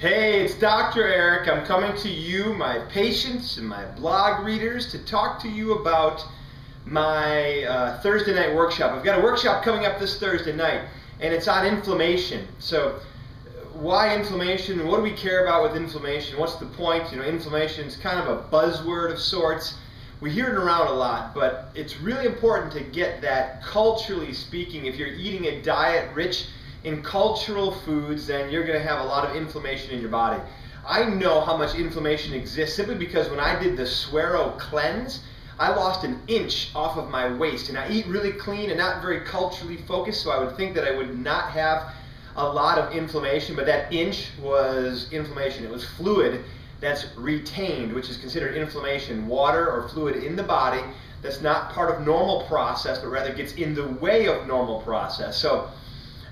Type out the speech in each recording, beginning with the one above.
Hey, it's Dr. Eric. I'm coming to you, my patients and my blog readers, to talk to you about my Thursday night workshop. I've got a workshop coming up this Thursday night, and it's on inflammation. So, why inflammation? What do we care about with inflammation? What's the point? You know, inflammation is kind of a buzzword of sorts. We hear it around a lot, but it's really important to get that culturally speaking. If you're eating a diet rich in cultural foods, then you're going to have a lot of inflammation in your body. I know how much inflammation exists simply because when I did the Suero cleanse, I lost an inch off of my waist, and I eat really clean and not very culturally focused, so I would think that I would not have a lot of inflammation, but that inch was inflammation. It was fluid that's retained, which is considered inflammation, water or fluid in the body that's not part of normal process, but rather gets in the way of normal process. So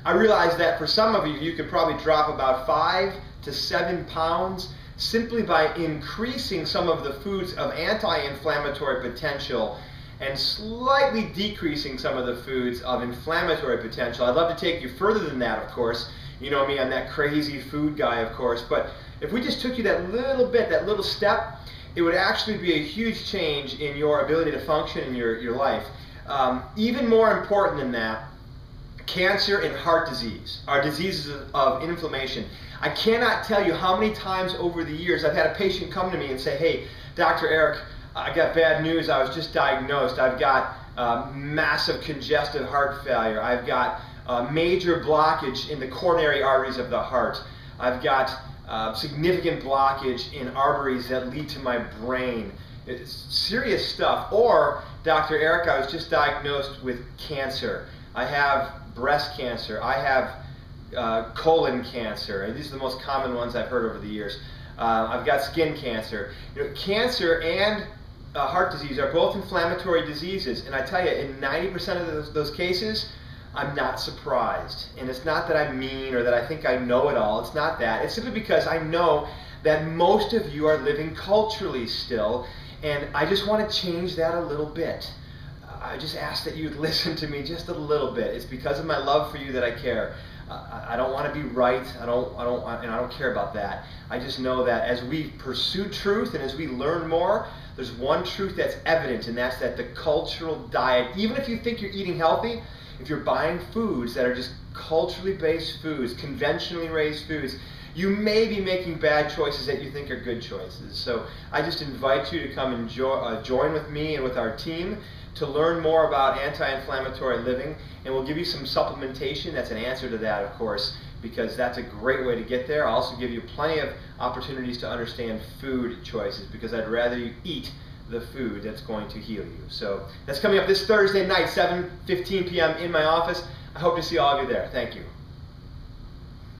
I realize that for some of you, you could probably drop about 5 to 7 pounds simply by increasing some of the foods of anti-inflammatory potential and slightly decreasing some of the foods of inflammatory potential. I'd love to take you further than that, of course. You know me, I'm that crazy food guy, of course. But if we just took you that little bit, that little step, it would actually be a huge change in your ability to function in your life. Even more important than that, cancer and heart disease are diseases of inflammation. I cannot tell you how many times over the years I've had a patient come to me and say, "Hey, Dr. Eric, I got bad news. I was just diagnosed. I've got massive congestive heart failure. I've got major blockage in the coronary arteries of the heart. I've got significant blockage in arteries that lead to my brain." It's serious stuff. Or, "Dr. Eric, I was just diagnosed with cancer. I have breast cancer. I have colon cancer." And these are the most common ones I've heard over the years. "I've got skin cancer." You know, cancer and heart disease are both inflammatory diseases. And I tell you, in 90% of those cases, I'm not surprised. And it's not that I'm mean or that I think I know it all. It's not that. It's simply because I know that most of you are living culturally still, and I just want to change that a little bit. I just ask that you listen to me just a little bit. It's because of my love for you that I care. I don't want to be right. I don't care about that. I just know that as we pursue truth and as we learn more, there's one truth that's evident, and that's that the cultural diet, even if you think you're eating healthy, if you're buying foods that are just culturally based foods, conventionally raised foods, you may be making bad choices that you think are good choices. So I just invite you to come and join with me and with our team to learn more about anti-inflammatory living, and we'll give you some supplementation that's an answer to that, of course, because that's a great way to get there. I'll also give you plenty of opportunities to understand food choices, because I'd rather you eat the food that's going to heal you. So that's coming up this Thursday night, 7:15 p.m. in my office. I hope to see all of you there. Thank you.